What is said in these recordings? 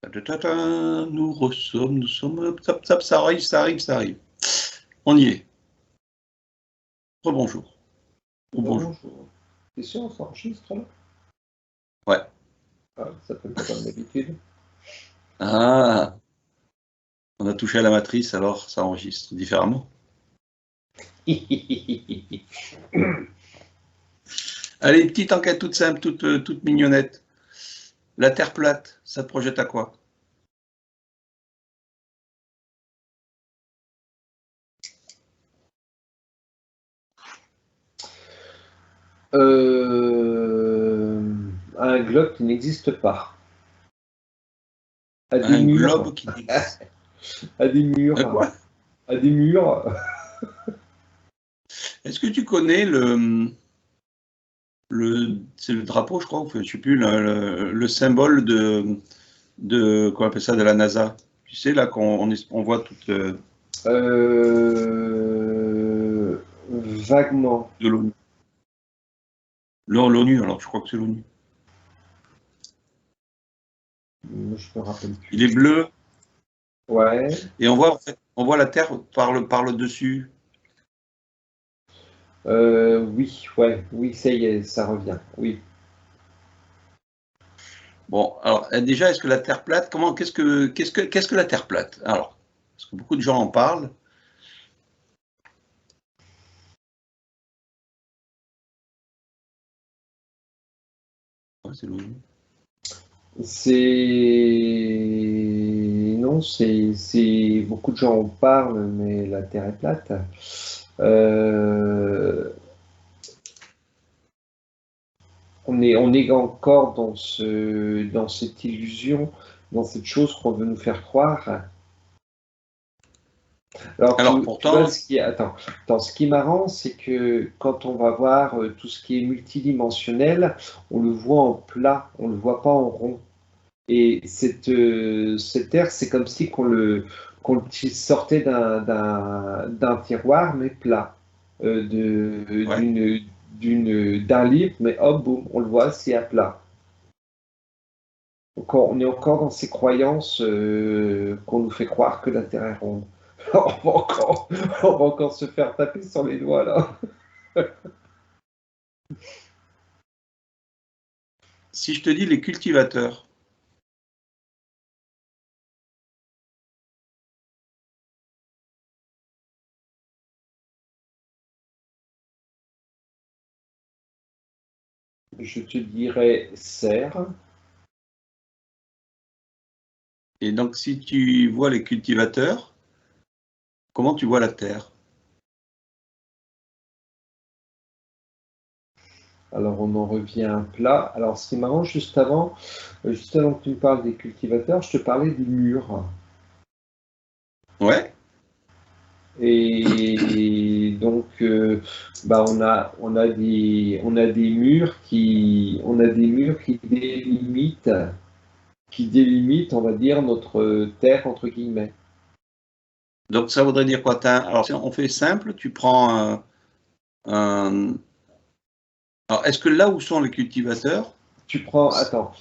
Nous sommes, hop, ça arrive, ça arrive, ça arrive. On y est. Rebonjour. Bonjour. T'es sûr, on s'enregistre là? Ouais. Ah, ça fait pas comme d'habitude. Ah, on a touché à la matrice, alors ça enregistre différemment. Allez, petite enquête toute simple, toute mignonnette. La Terre plate, ça te projette à quoi? Un globe qui n'existe pas. Un globe qui n'existe pas. À des murs. À quoi? À des murs. Est-ce que tu connais c'est le drapeau, je crois, je sais plus, le symbole qu'on appelle ça, de la NASA? Tu sais, là, on voit toute... Vaguement. De l'ONU. L'ONU, alors je crois que c'est l'ONU. Je me rappelle plus. Il est bleu. Ouais. Et on voit la Terre par le dessus. Oui, ouais, oui, ça y est, ça revient, oui. Bon, alors déjà, est-ce que la Terre plate, qu'est-ce que la Terre plate? Alors, parce que beaucoup de gens en parlent. Ouais, c'est l'ONU. Non, c'est beaucoup de gens en parlent, mais la Terre est plate. On est encore dans cette illusion, dans cette chose qu'on veut nous faire croire. Alors, pourtant, tu vois, ce qui est marrant, c'est que quand on va voir tout ce qui est multidimensionnel, on le voit en plat, on ne le voit pas en rond. Et cette Terre, c'est comme si qu'on le sortait d'un tiroir, mais plat, ouais. d'un livre, mais hop, boum, on le voit, c'est à plat. On est encore dans ces croyances qu'on nous fait croire que la Terre est ronde. On va encore se faire taper sur les doigts, là. Si je te dis les cultivateurs, Je te dirais serre. et donc si tu vois les cultivateurs, comment tu vois la Terre? Alors, on en revient à plat. Alors, ce qui est marrant, juste avant que tu me parles des cultivateurs, je te parlais des murs. Ouais. Et donc, on a des murs qui délimitent, on va dire, notre terre, entre guillemets. Donc ça voudrait dire quoi? Alors si on fait simple, tu prends un... Alors est-ce que là où sont les cultivateurs? Attends,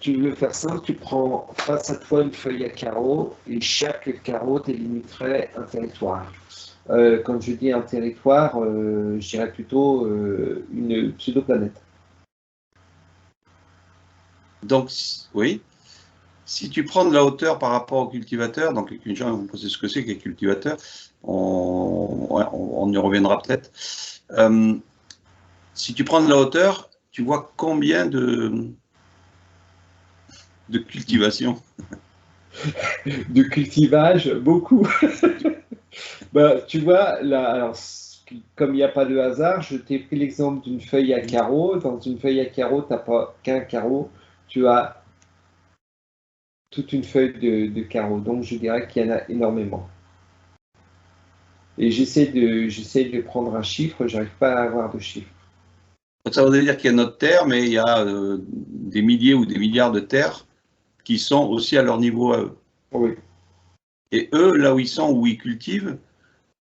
tu veux faire simple, tu prends face à toi une feuille à carreaux et chaque carreau délimiterait un territoire. Quand je dis un territoire, je dirais plutôt une pseudo-planète. Donc, oui. Si tu prends de la hauteur par rapport aux cultivateurs, donc les gens vont vous poser ce que c'est que les cultivateurs, on y reviendra peut-être. Si tu prends de la hauteur, tu vois combien de cultivation? De cultivage, beaucoup. Tu vois, là, alors, comme il n'y a pas de hasard, je t'ai pris l'exemple d'une feuille à carreaux. Dans une feuille à carreaux, tu n'as pas qu'un carreau, tu as toute une feuille de carreaux. Donc, je dirais qu'il y en a énormément. Et j'essaie de prendre un chiffre, j'arrive pas à avoir de chiffre. Ça veut dire qu'il y a notre Terre, mais il y a des milliers ou des milliards de terres qui sont aussi à leur niveau à eux. Oui. Et eux, là où ils sont, où ils cultivent,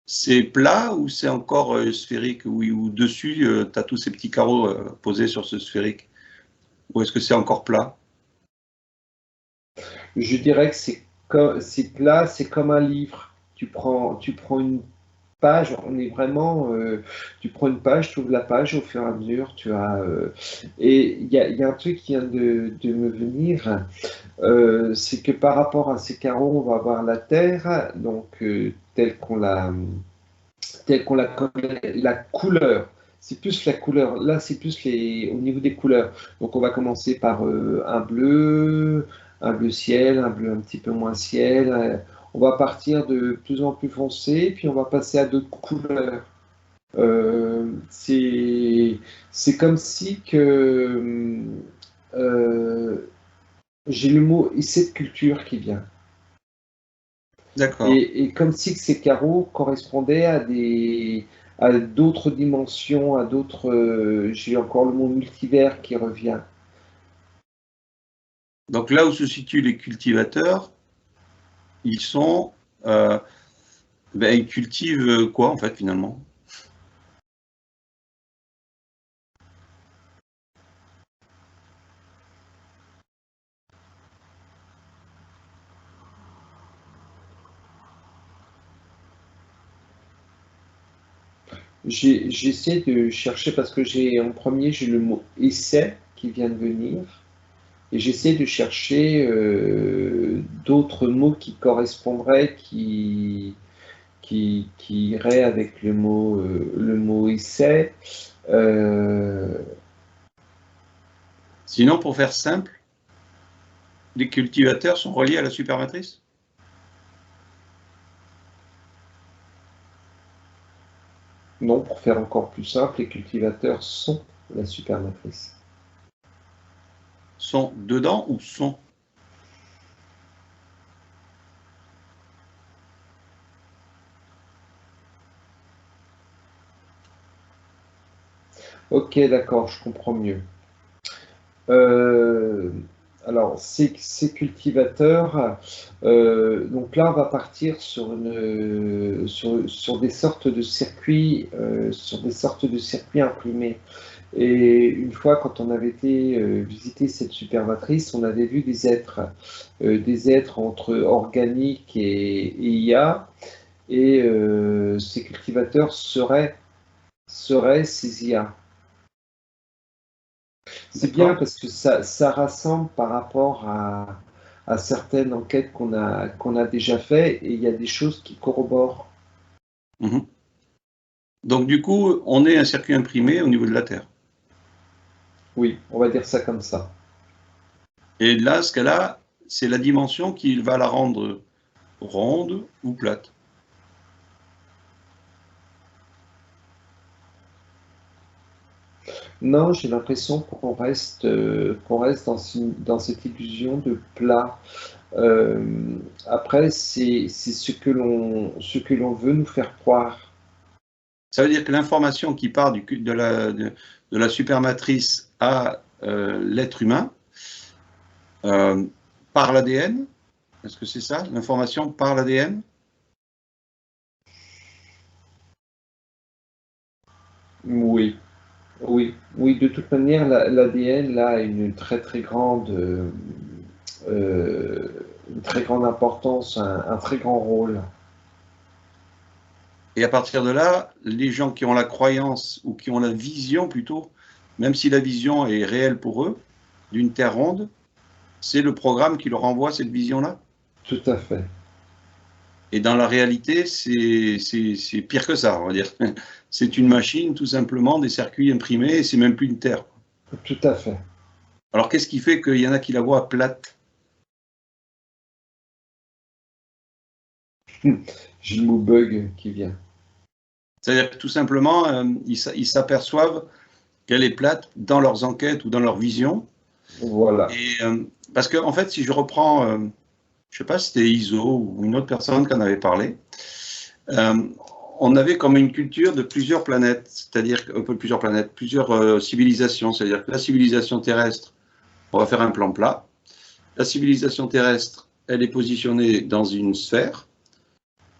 c'est plat ou c'est encore sphérique, ou dessus, tu as tous ces petits carreaux posés sur ce sphérique? Ou est-ce que c'est encore plat? Je dirais que c'est plat, c'est comme un livre. Tu prends une page, on est vraiment, tu prends une page, tu ouvres la page, au fur et à mesure, tu as... et il y a un truc qui vient de me venir, c'est que par rapport à ces carreaux, on va avoir la terre, donc telle qu'on la connaît, la couleur. C'est plus la couleur. Là, c'est plus au niveau des couleurs. Donc, on va commencer par un bleu ciel, un bleu un petit peu moins ciel. On va partir de plus en plus foncé, puis on va passer à d'autres couleurs. C'est comme si que euh, j'ai le mot essai de culture qui vient. D'accord. Et comme si ces carreaux correspondaient à d'autres dimensions, à d'autres. J'ai encore le mot multivers qui revient. Donc là où se situent les cultivateurs, ils sont, ils cultivent quoi en fait finalement? J'essaie de chercher parce que en premier, j'ai le mot essai qui vient de venir. Et j'essaie de chercher d'autres mots qui correspondraient, qui iraient avec le mot essai. Euh, Sinon, pour faire simple, les cultivateurs sont reliés à la supermatrice? Non, pour faire encore plus simple, les cultivateurs sont la supermatrice. Sont dedans ou sont? Ok, d'accord, je comprends mieux. Euh, alors, ces cultivateurs, donc là, on va partir sur des sortes de circuits imprimés. Et une fois, quand on avait été visiter cette supermatrice, on avait vu des êtres entre organique et IA, et ces cultivateurs seraient ces IA. C'est bien D'accord. parce que ça rassemble par rapport à certaines enquêtes qu'on a déjà faites, et il y a des choses qui corroborent. Mhm. Donc du coup, on est un circuit imprimé au niveau de la Terre. Oui, on va dire ça comme ça. Et là, ce qu'elle a, c'est la dimension qui va la rendre ronde ou plate. Non, j'ai l'impression qu'on reste dans cette illusion de plat. Après, c'est ce que l'on veut nous faire croire. Ça veut dire que l'information qui part de la supermatrice à l'être humain, euh, par l'ADN, est-ce que c'est ça, l'information par l'ADN? Oui, oui, oui. De toute manière, l'ADN là a euh, une très grande importance, un très grand rôle. Et à partir de là, les gens qui ont la croyance ou qui ont la vision plutôt, même si la vision est réelle pour eux, d'une Terre ronde, c'est le programme qui leur envoie cette vision-là. Tout à fait, Et dans la réalité, c'est pire que ça, on va dire. C'est une machine, tout simplement, des circuits imprimés, et c'est même plus une Terre. tout à fait. Alors qu'est-ce qui fait qu'il y en a qui la voient plate? J'ai le mot bug qui vient. C'est-à-dire que tout simplement, ils s'aperçoivent qu'elle est plate dans leurs enquêtes ou dans leur vision. Voilà. Et, parce que, en fait, si je reprends, je ne sais pas si c'était ISO ou une autre personne qui en avait parlé, euh, on avait comme une culture de plusieurs planètes, c'est-à-dire plusieurs civilisations. C'est-à-dire que la civilisation terrestre, on va faire un plan plat. La civilisation terrestre, elle est positionnée dans une sphère.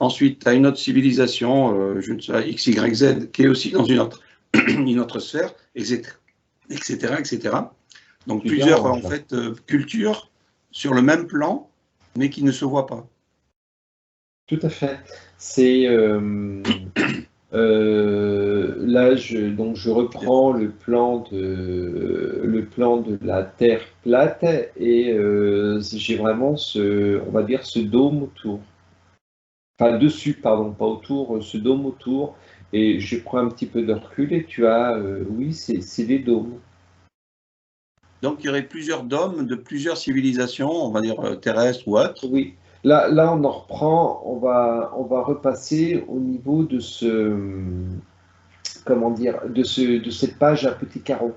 Ensuite, tu as une autre civilisation, je ne sais pas, X, Y, Z, qui est aussi dans une autre sphère, etc., etc., etc. Donc Tu plusieurs en déranges là. fait cultures sur le même plan mais qui ne se voit pas. Tout à fait. C'est là, donc je reprends le plan de la Terre plate et j'ai vraiment on va dire, ce dôme autour. Enfin, dessus, pardon, pas autour, ce dôme autour. Et je prends un petit peu de recul et tu as, oui, c'est des dômes. Donc, il y aurait plusieurs dômes de plusieurs civilisations, on va dire terrestres ou autres. Oui. Là, on en reprend, on va repasser au niveau de comment dire, de cette page à petits carreaux.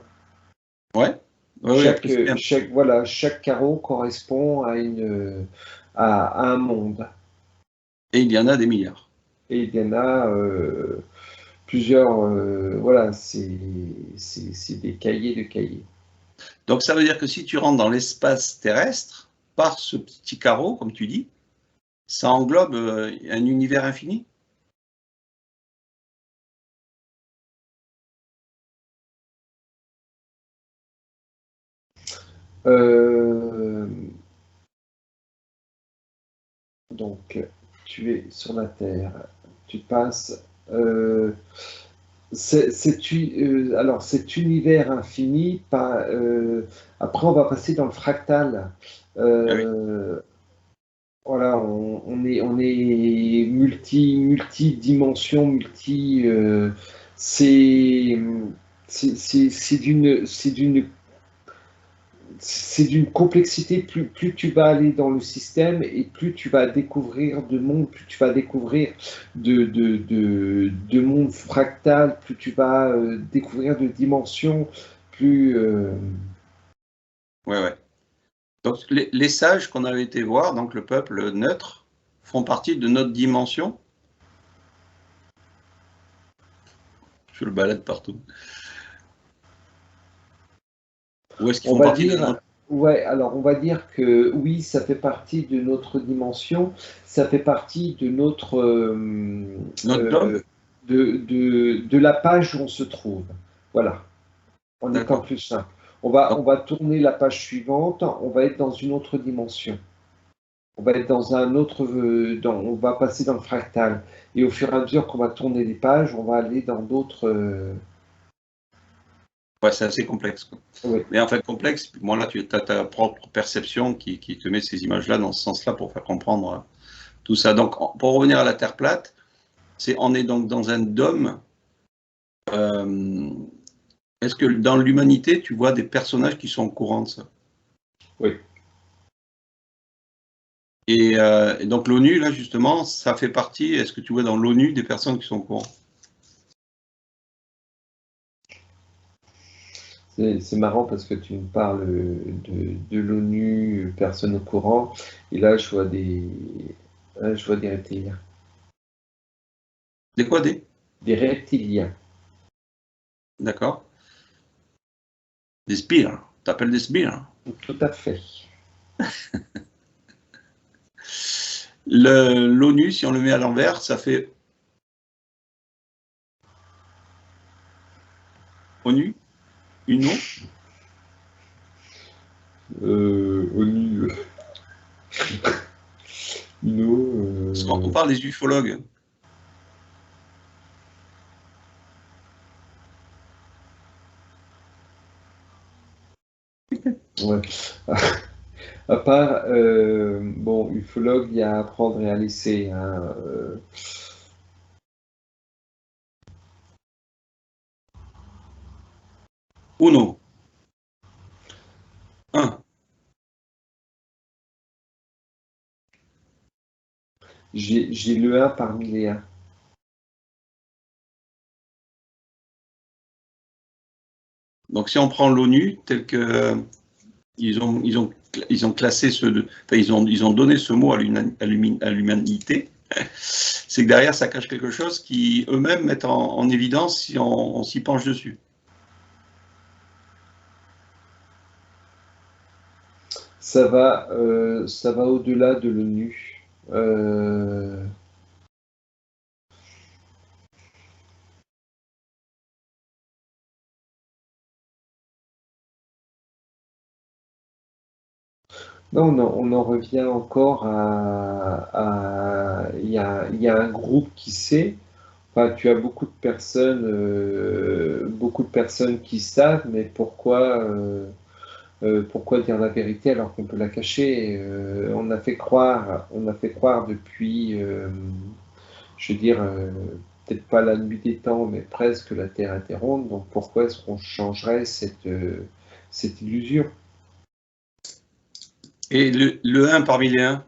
Ouais, ouais, ouais, après, c'est bien. Voilà, chaque carreau correspond à un monde. Et il y en a des milliards. Et il y en a plusieurs, voilà, c'est des cahiers de cahiers. Donc, ça veut dire que si tu rentres dans l'espace terrestre, par ce petit carreau, comme tu dis, ça englobe un univers infini. Euh, donc, tu es sur la Terre, tu passes. Alors, cet univers infini, après, on va passer dans le fractal. Ah oui, Euh, Voilà, on est multi-dimension, c'est, c'est d'une complexité. Plus tu vas aller dans le système et plus tu vas découvrir de monde, plus tu vas découvrir de monde fractal, plus tu vas découvrir de dimensions, plus. ouais, ouais. Donc, les sages qu'on avait été voir, donc le peuple neutre, font partie de notre dimension. Je le balade partout. Ou est-ce qu'ils On font va partie de dire, notre, ouais, alors on va dire que oui, ça fait partie de notre dimension, ça fait partie de notre dôme? de la page où on se trouve. Voilà, en étant D'accord. plus simple. On Donc, va tourner la page suivante, on va être dans une autre dimension. On va être dans un autre, on va passer dans le fractal. Et au fur et à mesure qu'on va tourner les pages, on va aller dans d'autres. ouais, c'est assez complexe, quoi. Oui. Mais en fait, complexe, moi là, tu as ta propre perception qui te met ces images-là dans ce sens-là pour faire comprendre tout ça. Donc, pour revenir à la Terre plate, on est donc dans un dôme. Euh, Est-ce que dans l'humanité, tu vois des personnages qui sont au courant de ça? Oui. Et donc l'ONU, là, justement, ça fait partie, est-ce que tu vois dans l'ONU des personnes qui sont au courant? C'est marrant parce que tu me parles de l'ONU, personne au courant, et là je vois des reptiliens. Des quoi des? Des reptiliens. D'accord. Des sbires. T'appelles des sbires. Tout à fait. L'ONU, si on le met à l'envers, ça fait ONU, UNO. ONU, Parce qu'on UNO. parle des ufologues. Ouais. À part, bon, ufologue, il y a à apprendre et à laisser, hein, UNO. Un. j'ai le un parmi les 1. Donc si on prend l'ONU tel que ils ont classé enfin, ils ont donné ce mot à l'humanité, c'est que derrière ça cache quelque chose qui eux-mêmes mettent en évidence si on s'y penche dessus. Ça va au-delà de l'ONU. Non, on en revient encore il y a un groupe qui sait. Enfin, tu as beaucoup de personnes qui savent, mais pourquoi dire la vérité alors qu'on peut la cacher? On a fait croire depuis, je veux dire, peut-être pas la nuit des temps, mais presque la Terre était ronde. Donc pourquoi est-ce qu'on changerait cette illusion? Et le un parmi les 1,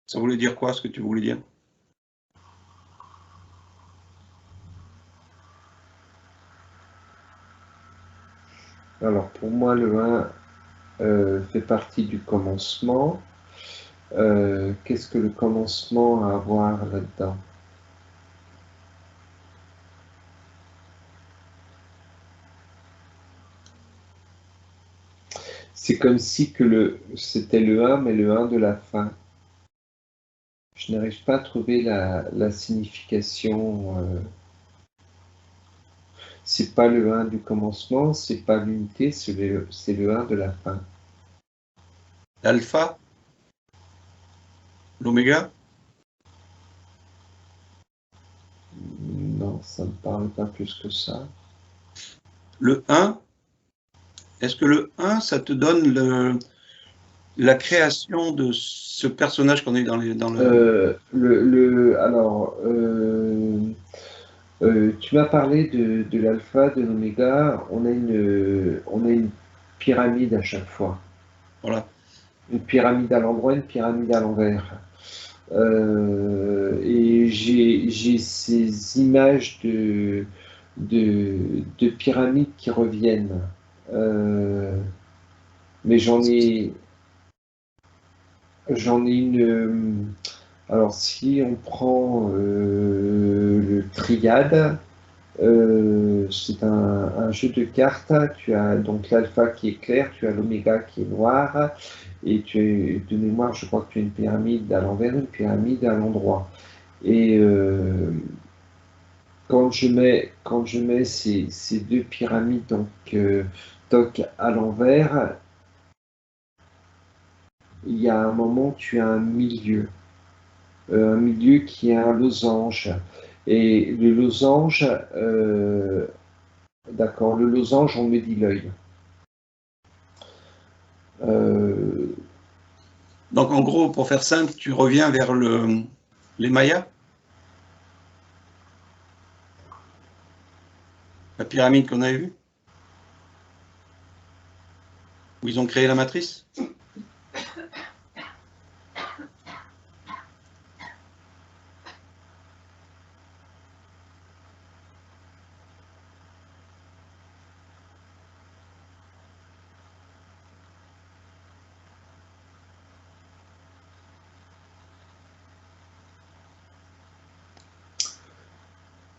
ça voulait dire quoi, ce que tu voulais dire? Alors pour moi, le un fait partie du commencement. Qu'est-ce que le commencement a à voir là-dedans? C'est comme si c'était le un, mais le un de la fin. Je n'arrive pas à trouver la signification. C'est pas le un du commencement, c'est pas l'unité, c'est le un de la fin. L'alpha, l'oméga? Non, ça me parle pas plus que ça. Le 1, est-ce que le 1, ça te donne la création de ce personnage qu'on a eu dans le... Alors, tu m'as parlé de l'alpha, de l'oméga. On a une pyramide à chaque fois. Voilà. Une pyramide à l'endroit, une pyramide à l'envers. Et j'ai ces images de pyramides qui reviennent. Mais j'en ai une. Alors, si on prend le triade, c'est un jeu de cartes. Tu as donc l'alpha qui est clair, tu as l'oméga qui est noir, et de mémoire, je crois que tu as une pyramide à l'envers, une pyramide à l'endroit. Et quand je mets ces deux pyramides donc à l'envers, il y a un moment où tu as un milieu qui est un losange. Et le losange, d'accord, le losange, on me dit l'œil. Euh, Donc en gros, pour faire simple, tu reviens vers les Mayas, la pyramide qu'on a vue, où ils ont créé la matrice.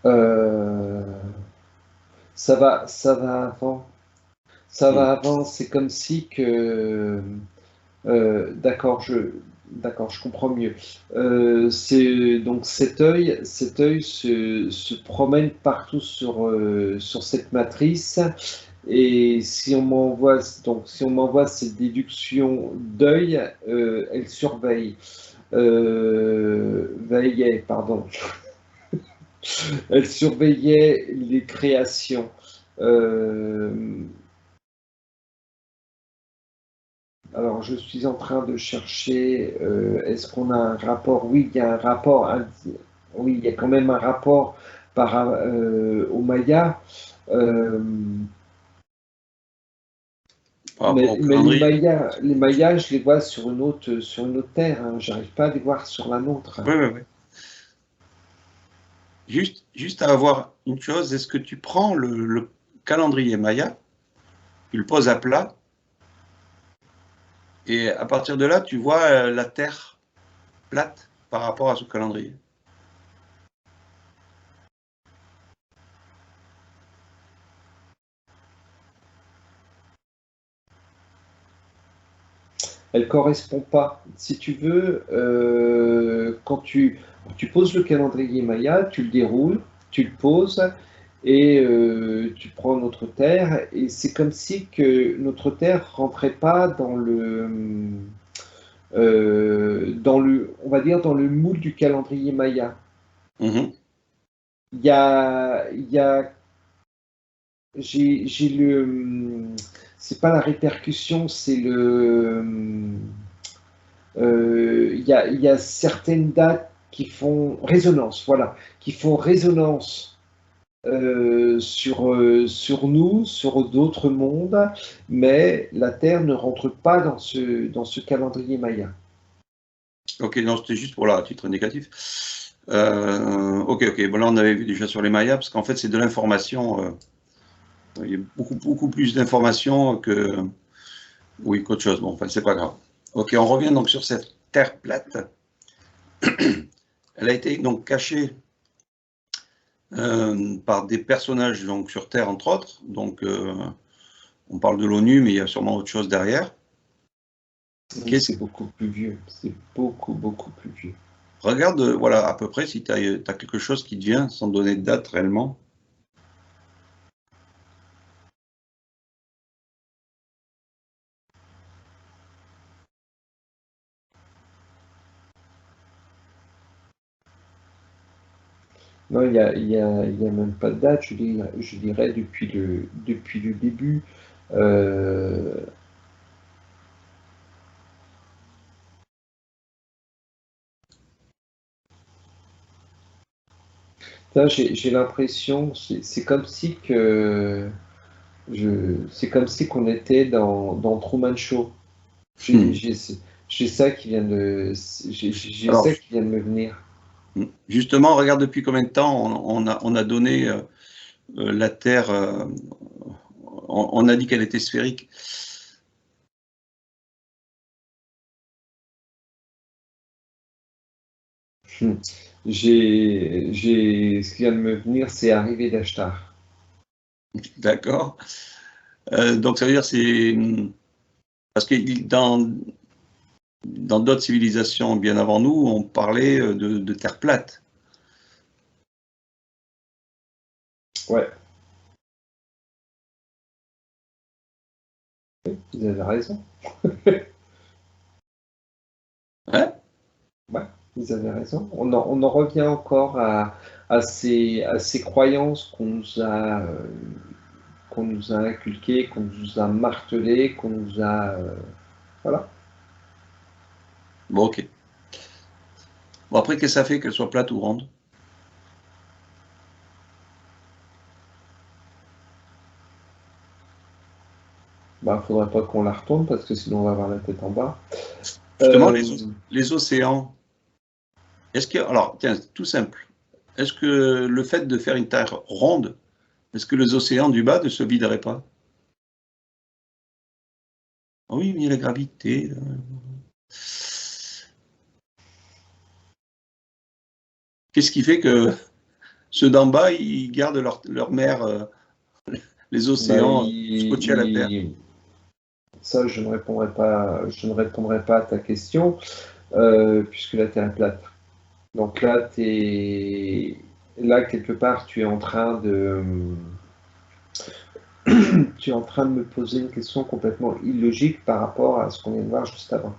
euh, ça va avant. Ça va avant, c'est comme si que d'accord, je comprends mieux. C'est donc cet œil se promène partout sur cette matrice. Et si on m'envoie cette déduction d'œil, elle surveille, veillait, pardon, elle surveillait les créations. Euh, Alors, je suis en train de chercher, est-ce qu'on a un rapport? Oui, il y a un rapport, oui, il y a quand même un rapport au Maya, euh, Par rapport au mais calendrier. Les Mayas, je les vois sur une autre terre, hein, j'arrive pas à les voir sur la nôtre. Oui, oui, oui. Juste à avoir une chose, est-ce que tu prends le calendrier Maya, tu le poses à plat, et à partir de là, tu vois la Terre plate par rapport à ce calendrier. Elle correspond pas. Si tu veux, quand tu poses le calendrier Maya, tu le déroules, tu le poses et tu prends notre Terre et c'est comme si que notre Terre rentrait pas on va dire dans le moule du calendrier maya. Mhm. Il y a j'ai c'est pas la répercussion, c'est il y a certaines dates qui font résonance, voilà, qui font résonance sur nous, sur d'autres mondes, mais la Terre ne rentre pas dans ce calendrier maya. Ok, non, c'était juste pour là, à titre négatif. Ok. Bon, là, on avait vu déjà sur les Mayas, parce qu'en fait, c'est de l'information. Il y a beaucoup plus d'informations que, oui, qu'autre chose. Bon, enfin, c'est pas grave. Ok, on revient donc sur cette Terre plate. Elle a été donc cachée par des personnages donc sur Terre, entre autres. Donc, on parle de l'ONU, mais il y a sûrement autre chose derrière. C'est beaucoup plus vieux. C'est beaucoup plus vieux. Regarde, voilà, à peu près, si tu as quelque chose qui te vient, sans donner de date réellement. Non, il y a même pas de date, je dirais depuis le début. Euh, j'ai l'impression, c'est comme si c'est comme si qu'on était dans Truman Show. J'ai Hmm. j'ai- j'ai ça qui vient j'ai Alors, ça qui vient de me venir. justement, regarde depuis combien de temps on a donné la Terre, on a dit qu'elle était sphérique. Hmm. Ce qui vient de me venir, c'est arrivé d'Ashtar. D'accord? Donc, ça veut dire c'est parce que dans d'autres civilisations bien avant nous, on parlait de Terre plate. Ouais, vous avez raison. Hein? Ouais, vous avez raison. On en revient encore à ces croyances qu'on nous a inculquées, qu'on nous a martelées, qu'on nous a. Voilà. Bon, ok. Bon, après, qu'est-ce que ça fait qu'elle soit plate ou ronde? Bah, faudrait pas qu'on la retourne parce que sinon on va avoir la tête en bas. Justement, Euh, les océans, est-ce que, alors, tiens, tout simple, est-ce que le fait de faire une Terre ronde, est-ce que les océans du bas ne se videraient pas? Ah oui, mais il y a la gravité. Qu'est-ce qui fait que ceux d'en bas, ils gardent leur mer, les bah, océans scotchés à la Terre? ça, je ne répondrai pas à ta question puisque la Terre est plate. Donc là, quelque part, tu es en train de me poser une question complètement illogique par rapport à ce qu'on vient de voir juste avant.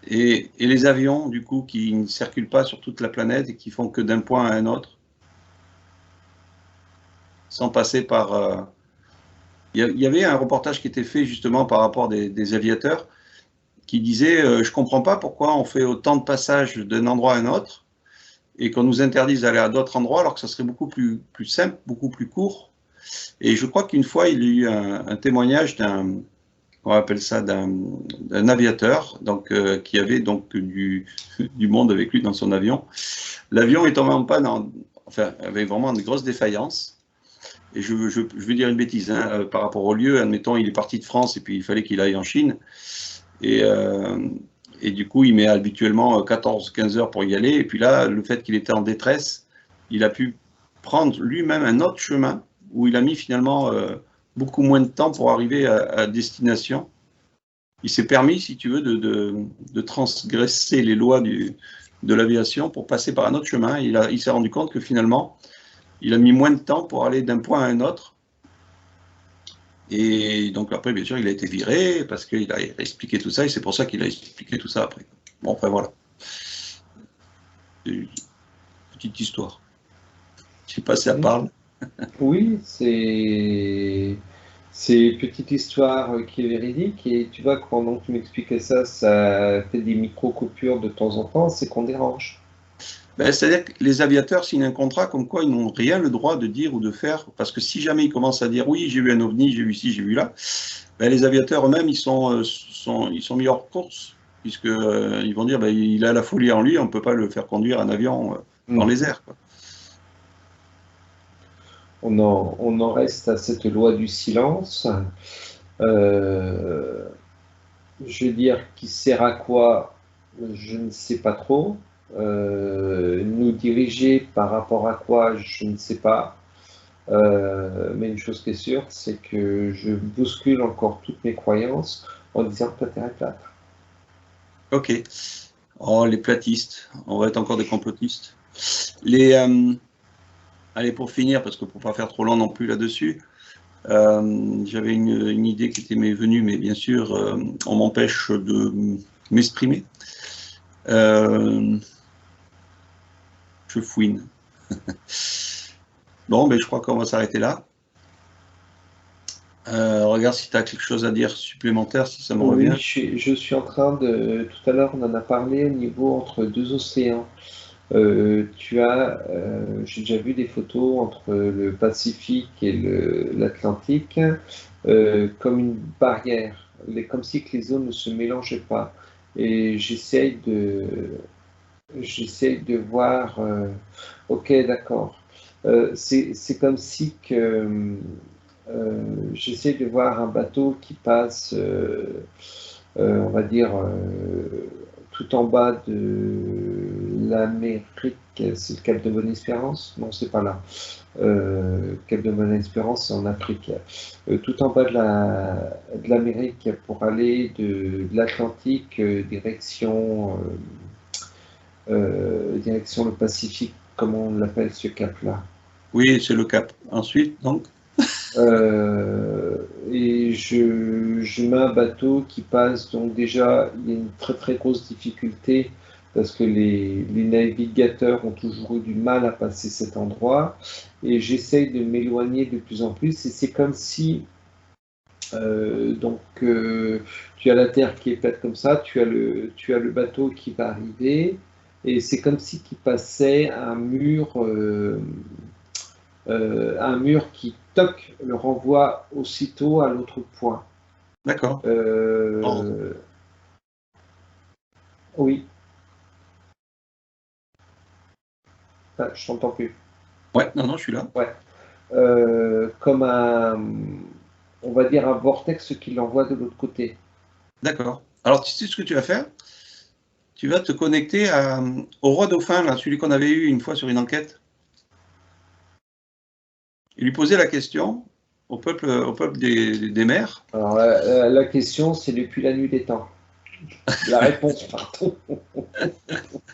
Et les avions, du coup, qui ne circulent pas sur toute la planète et qui font que d'un point à un autre, sans passer par... il y avait un reportage qui était fait justement par rapport des aviateurs qui disait je comprends pas pourquoi on fait autant de passages d'un endroit à un autre et qu'on nous interdise d'aller à d'autres endroits alors que ça serait beaucoup plus simple, beaucoup plus court. Et je crois qu'une fois, il y a eu un témoignage on appelle ça, d'un aviateur donc, qui avait donc du monde avec lui dans son avion. L'avion est tombé en panne, enfin, avait vraiment de grosses défaillances. Et je vais dire une bêtise, hein, par rapport au lieu, admettons, il est parti de France et puis il fallait qu'il aille en Chine. Et, euh, et du coup, il met habituellement 14-15 heures pour y aller. Et puis là, le fait qu'il était en détresse, il a pu prendre lui-même un autre chemin où il a mis finalement beaucoup moins de temps pour arriver à destination. Il s'est permis, si tu veux, de transgresser les lois de l'aviation pour passer par un autre chemin. Il s'est rendu compte que finalement, il a mis moins de temps pour aller d'un point à un autre. Et donc après, bien sûr, il a été viré parce qu'il a expliqué tout ça et c'est pour ça qu'il a expliqué tout ça après. Bon, enfin voilà. Une petite histoire. Je sais pas si ça parle. Oui, c'est une petite histoire qui est véridique et tu vois que pendant que tu m'expliquais ça, ça fait des micro-coupures de temps en temps, c'est qu'on dérange. Ben, c'est-à-dire que les aviateurs signent un contrat comme quoi ils n'ont rien le droit de dire ou de faire, parce que si jamais ils commencent à dire oui, j'ai vu un ovni, j'ai vu ci, j'ai vu là, ben, les aviateurs eux-mêmes, ils sont mis hors course, puisque ils vont dire ben, il a la folie en lui, on ne peut pas le faire conduire un avion dans les airs, quoi. On en reste à cette loi du silence. Euh, je veux dire, qui sert à quoi, je ne sais pas trop. Nous diriger par rapport à quoi, je ne sais pas. Mais une chose qui est sûre, c'est que je bouscule encore toutes mes croyances en disant que la Terre est plate. Ok. Oh, les platistes, on va être encore des complotistes. Les, allez, pour finir, parce que pour ne pas faire trop long non plus là-dessus, j'avais une idée qui m'est venue, mais bien sûr, on m'empêche de m'exprimer. Je fouine. Bon, ben, je crois qu'on va s'arrêter là. Regarde si tu as quelque chose à dire supplémentaire, si ça me Oui, revient. je suis en train de... Tout à l'heure, on en a parlé au niveau entre deux océans. J'ai déjà vu des photos entre le Pacifique et l'Atlantique comme une barrière, comme si que les zones ne se mélangeaient pas. Et j'essaye de voir, ok, d'accord. C'est comme si que j'essaie de voir un bateau qui passe, on va dire, tout en bas de l'Amérique. C'est le Cap de Bonne-Espérance? Non, c'est pas là. Cap de Bonne-Espérance, c'est en Afrique. Tout en bas de l'Amérique pour aller de l'Atlantique direction le Pacifique, comment on l'appelle ce cap-là? Oui, c'est le cap. Ensuite, donc, Et je mets un bateau qui passe, donc déjà, il y a une très très grosse difficulté parce que les navigateurs ont toujours eu du mal à passer cet endroit et j'essaye de m'éloigner de plus en plus et c'est comme si, tu as la terre qui est plate comme ça, tu as le bateau qui va arriver et c'est comme si qui passait un mur qui, toc, le renvoie aussitôt à l'autre point. d'accord. Oh. Euh, oui, ah, je t'entends plus. Ouais, non, non, je suis là. Ouais. Comme on va dire un vortex qui l'envoie de l'autre côté. D'accord. Alors, tu sais ce que tu vas faire? Tu vas te connecter au roi dauphin, là, celui qu'on avait eu une fois sur une enquête, et lui poser la question au peuple des mers. Alors, la question, c'est depuis la nuit des temps. La réponse, pardon.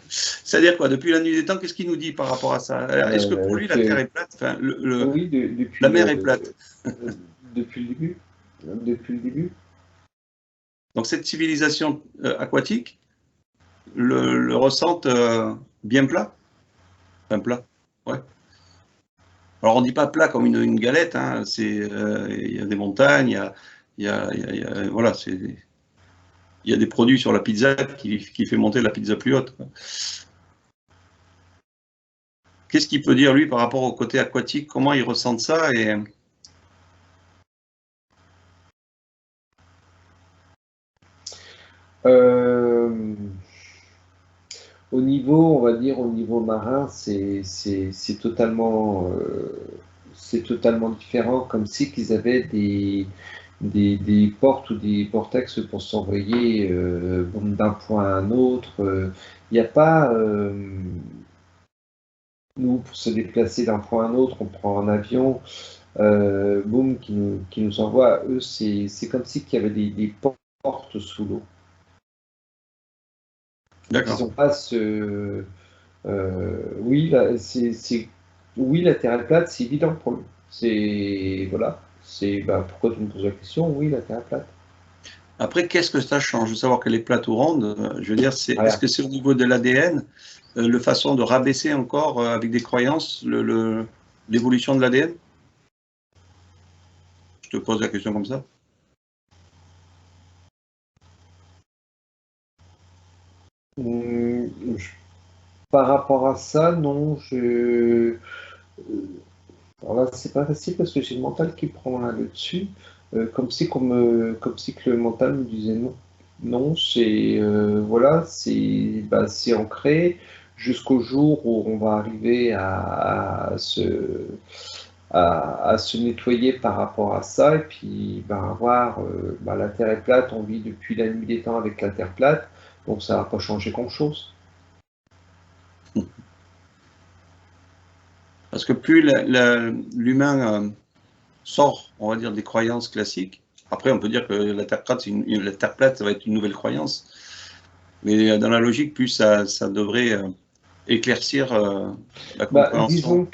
C'est-à-dire quoi? Depuis la nuit des temps, qu'est-ce qu'il nous dit par rapport à ça? Est-ce que pour lui, la Terre est plate? Enfin, Oui, la mer est plate. depuis le début. Depuis le début. Donc, cette civilisation aquatique le ressentent bien plat? Enfin, plat, ouais. Alors, on ne dit pas plat comme une galette, hein. Il y a des montagnes, voilà, il y a des produits sur la pizza qui fait monter la pizza plus haute, quoi. Qu'est-ce qu'il peut dire, lui, par rapport au côté aquatique? Comment il ressent ça Euh, Au niveau, on va dire, au niveau marin, c'est totalement différent, comme si qu'ils avaient des portes ou des vortex pour s'envoyer d'un point à un autre. Il n'y a pas, nous, pour se déplacer d'un point à un autre, on prend un avion, boum, qui nous envoie. Eux, c'est comme si qu'il y avait des portes sous l'eau. Donc, ils D'accord. n'ont pas ce oui, oui, la Terre est plate, c'est évident pour lui. C'est voilà, C'est pourquoi tu me poses la question? Oui, la Terre est plate. Après, qu'est-ce que ça change de savoir qu'elle est plate ou ronde? Je veux dire, est-ce que c'est au niveau de l'ADN, la façon de rabaisser encore avec des croyances l'évolution de l'ADN? Je te pose la question comme ça. Par rapport à ça, non. Alors là, c'est pas facile parce que j'ai le mental qui prend le dessus. Comme si que le mental me disait non. Non, c'est voilà, c'est ancré jusqu'au jour où on va arriver à se nettoyer par rapport à ça et puis avoir la Terre est plate, on vit depuis la nuit des temps avec la Terre plate, donc ça va pas changer grand-chose. Parce que plus l'humain sort, on va dire, des croyances classiques, après on peut dire que la Terre plate, la Terre plate, ça va être une nouvelle croyance. Mais dans la logique, plus ça devrait éclaircir la compréhension.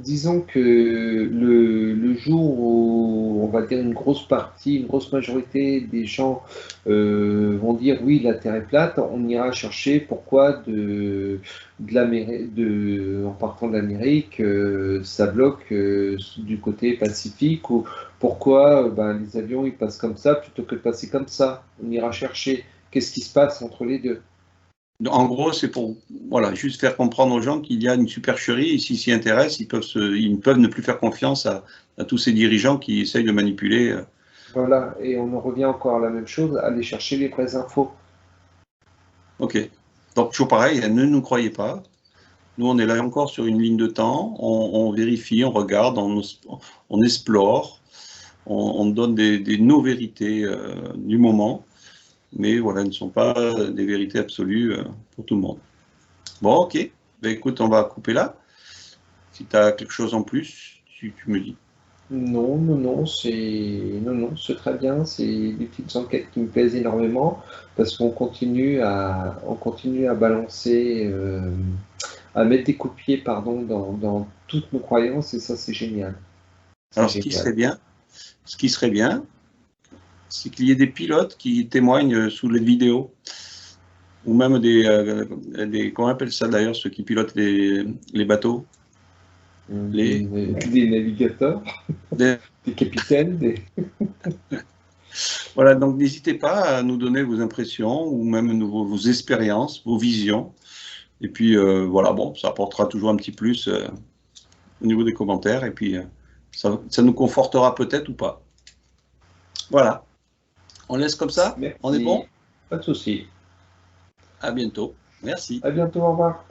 Disons que le jour où on va dire une grosse partie, une grosse majorité des gens vont dire oui, la Terre est plate, on ira chercher pourquoi en partant de l'Amérique, ça bloque du côté Pacifique ou pourquoi les avions ils passent comme ça plutôt que de passer comme ça. On ira chercher qu'est-ce qui se passe entre les deux. En gros, c'est pour voilà, juste faire comprendre aux gens qu'il y a une supercherie et s'ils s'y intéressent, ils peuvent ne plus faire confiance à tous ces dirigeants qui essayent de manipuler. Voilà, et on en revient encore à la même chose, aller chercher les vraies infos. Ok. Donc, toujours pareil, ne nous croyez pas. Nous, on est là encore sur une ligne de temps. On vérifie, on regarde, on explore, on donne nos vérités du moment. Mais voilà, elles ne sont pas des vérités absolues pour tout le monde. Bon, ok. Ben, écoute, on va couper là. Si tu as quelque chose en plus, tu me dis. Non, c'est très bien. C'est des petites enquêtes qui me plaisent énormément parce on continue à balancer, à mettre des coups de pied, pardon, dans toutes nos croyances et ça, c'est génial. Alors, ce qui serait bien, c'est qu'il y ait des pilotes qui témoignent sous les vidéos, ou même comment on appelle ça d'ailleurs, ceux qui pilotent les bateaux, des navigateurs, des capitaines, Voilà, donc n'hésitez pas à nous donner vos impressions, ou même vos expériences, vos visions, et puis voilà, bon, ça apportera toujours un petit plus au niveau des commentaires, et puis ça nous confortera peut-être ou pas. Voilà. On laisse comme ça? Merci. On est bon? Pas de souci. À bientôt. Merci. À bientôt, au revoir.